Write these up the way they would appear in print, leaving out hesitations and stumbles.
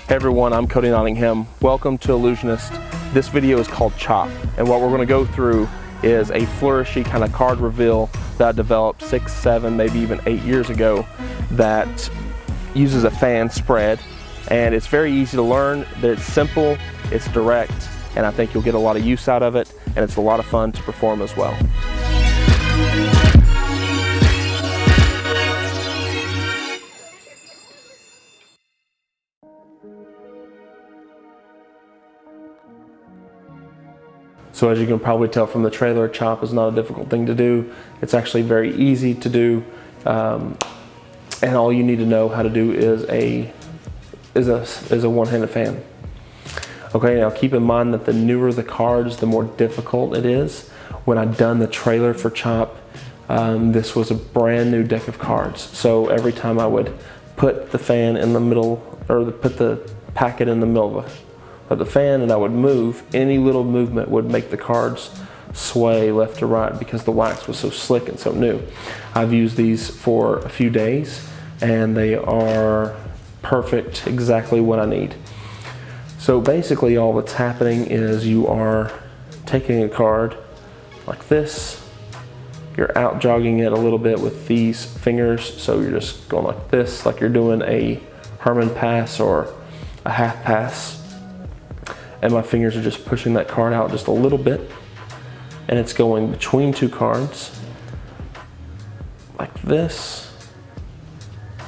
Hey everyone, I'm Cody Nottingham. Welcome to Ellusionist. This video is called Chop, and what we're going to go through is a flourishy kind of card reveal that I developed 6, 7, maybe even 8 years ago that uses a fan spread, and it's very easy to learn. It's simple, it's direct, and I think you'll get a lot of use out of it, and it's a lot of fun to perform as well. So as you can probably tell from the trailer, chop is not a difficult thing to do. It's actually very easy to do, and all you need to know how to do is a one-handed fan. Okay, now keep in mind that the newer the cards, the more difficult it is. When I'd done the trailer for Chop, this was a brand new deck of cards. So every time I would put the fan in the middle, or put the packet in the middle of the fan, and I would move, any little movement would make the cards sway left to right because the wax was so slick and so new. I've used these for a few days and they are perfect, exactly what I need. So basically all that's happening is you are taking a card like this, you're out jogging it a little bit with these fingers, so you're just going like this, like you're doing a Herman pass or a half pass. And my fingers are just pushing that card out just a little bit, and it's going between two cards like this.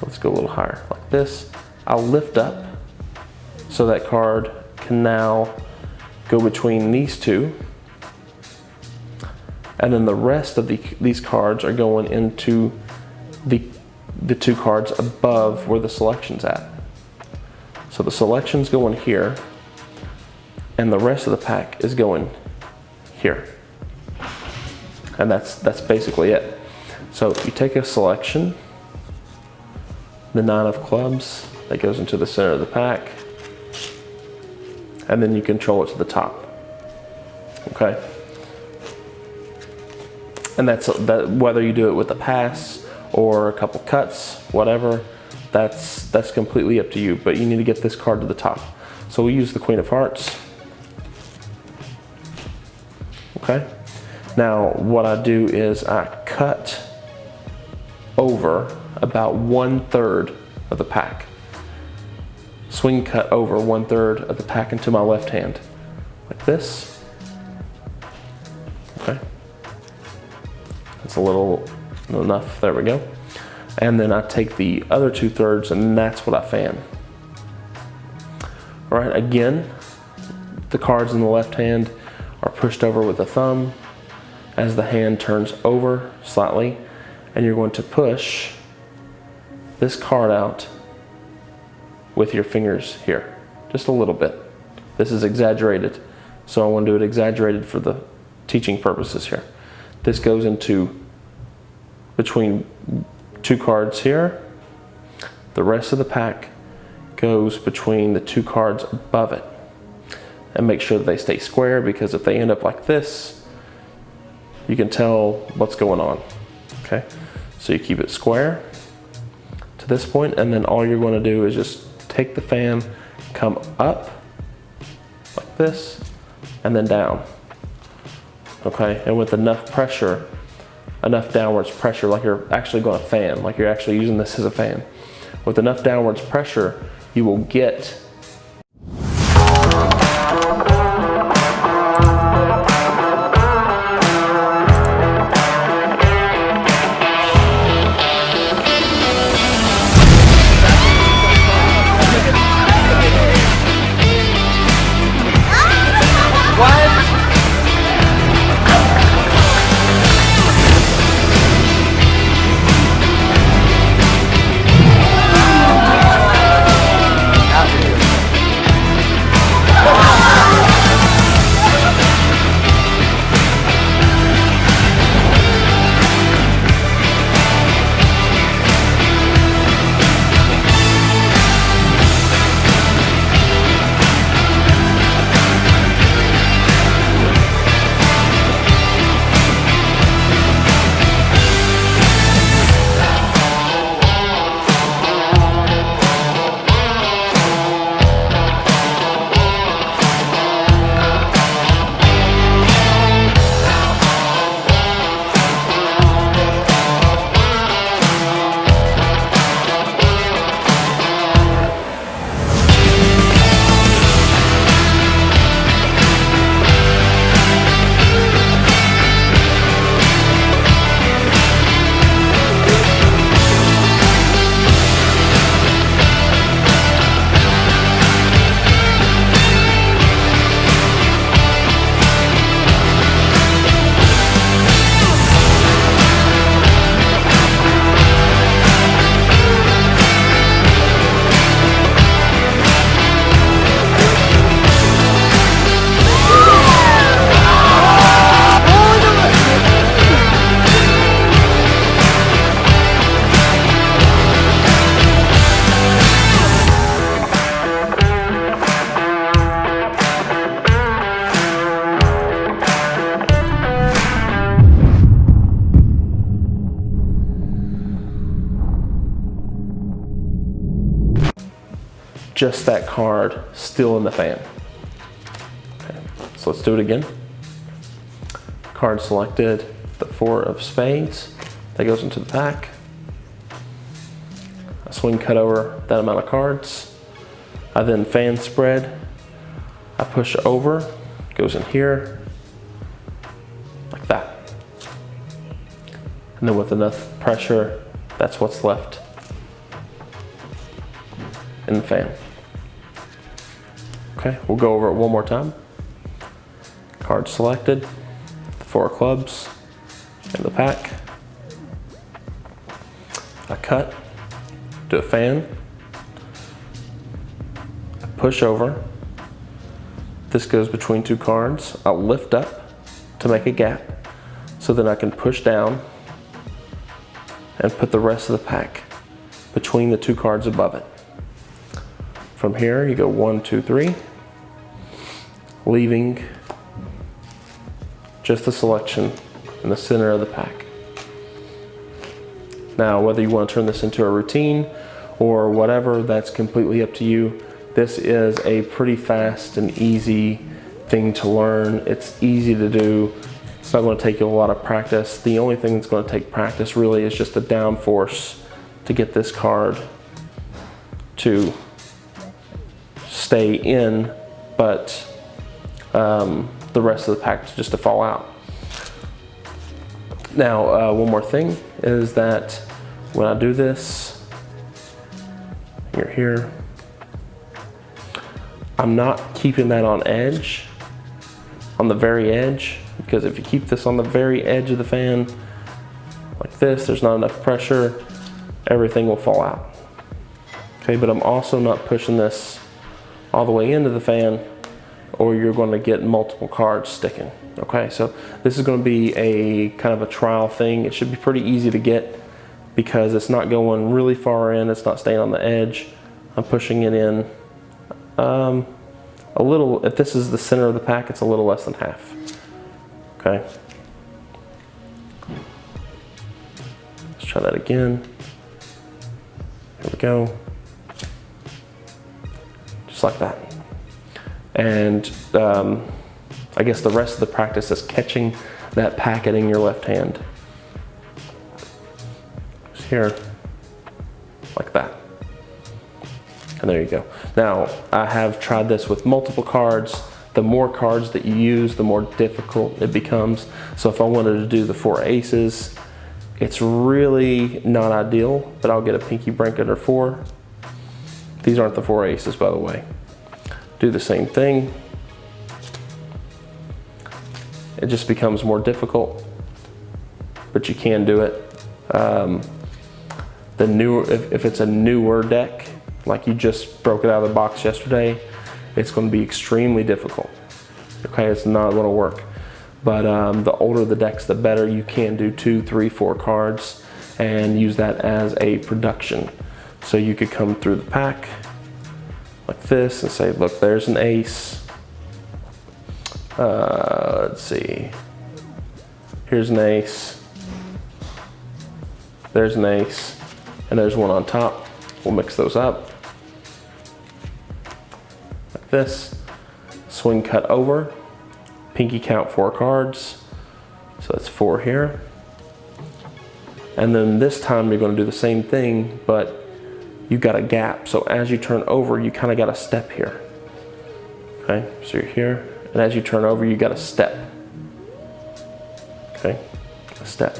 Let's go a little higher, like this. I'll lift up so that card can now go between these two, and then the rest of these cards are going into the two cards above where the selection's at. So the selection's going here, and the rest of the pack is going here. And that's basically it. So you take a selection, the 9 of clubs, that goes into the center of the pack, and then you control it to the top. Okay? And that's whether you do it with a pass or a couple cuts, whatever, that's completely up to you, but you need to get this card to the top. So we use the Queen of Hearts. Okay, now what I do is I cut over about 1/3 of the pack. Swing cut over 1/3 of the pack into my left hand, like this. Okay, that's a little enough, there we go. And then I take the other 2/3 and that's what I fan. All right, again, the cards in the left hand are pushed over with the thumb as the hand turns over slightly, and you're going to push this card out with your fingers here, just a little bit. This is exaggerated, so I want to do it exaggerated for the teaching purposes here. This goes into between two cards here. The rest of the pack goes between the two cards above it. And make sure that they stay square, because if they end up like this, you can tell what's going on. Okay, so you keep it square to this point, and then all you're going to do is just take the fan, come up like this, and then down. Okay, and with enough pressure, enough downwards pressure, like you're actually going to fan, like you're actually using this as a fan. With enough downwards pressure, you will get just that card still in the fan. Okay, so let's do it again. Card selected, the 4 of spades, that goes into the pack. I swing cut over that amount of cards. I then fan spread. I push over, goes in here, like that. And then with enough pressure, that's what's left in the fan. Okay, we'll go over it one more time. Card selected, the 4 of clubs in the pack. I cut, do a fan, I push over. This goes between 2 cards. I'll lift up to make a gap so then I can push down and put the rest of the pack between the 2 cards above it. From here, you go 1, 2, 3, leaving just the selection in the center of the pack. Now, whether you want to turn this into a routine or whatever, that's completely up to you. This is a pretty fast and easy thing to learn. It's easy to do. It's not going to take you a lot of practice. The only thing that's going to take practice really is just the down force to get this card to stay in, but the rest of the pack just to fall out. Now, one more thing is that when I do this, you're here, I'm not keeping that on edge, on the very edge, because if you keep this on the very edge of the fan, like this, there's not enough pressure, everything will fall out. Okay, but I'm also not pushing this all the way into the fan, or you're going to get multiple cards sticking. Okay, so this is going to be a kind of a trial thing. It should be pretty easy to get because it's not going really far in, it's not staying on the edge. I'm pushing it in a little. If this is the center of the pack, it's a little less than half. Okay, let's try that again. Here we go, just like that. And I guess the rest of the practice is catching that packet in your left hand. Just here, like that. And there you go. Now, I have tried this with multiple cards. The more cards that you use, the more difficult it becomes. So if I wanted to do the 4 aces, it's really not ideal, but I'll get a pinky blanket or 4. These aren't the 4 aces, by the way. Do the same thing. It just becomes more difficult, but you can do it. If it's a newer deck, like you just broke it out of the box yesterday, it's going to be extremely difficult. Okay, it's not going to work. But the older the decks, the better. You can do 2, 3, 4 cards and use that as a production. So you could come through the pack like this and say, look, there's an ace. Let's see. Here's an ace. There's an ace. And there's one on top. We'll mix those up. Like this. Swing cut over. Pinky count 4 cards. So that's 4 here. And then this time you're going to do the same thing, but you've got a gap. So as you turn over, you kind of got a step here. Okay, so you're here. And as you turn over, you got a step. Okay, a step.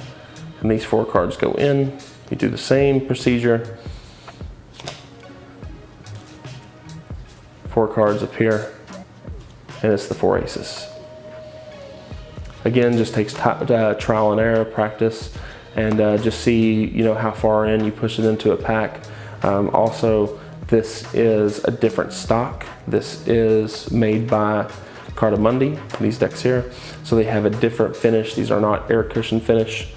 And these 4 cards go in. You do the same procedure. 4 cards appear, and it's the 4 aces. Again, just takes trial and error practice, and just see, you know, how far in you push it into a pack. Also, this is a different stock. This is made by Cardamundi, these decks here. So they have a different finish. These are not air cushion finish.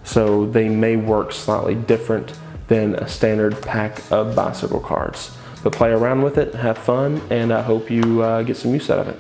So they may work slightly different than a standard pack of bicycle cards. But play around with it, have fun, and I hope you get some use out of it.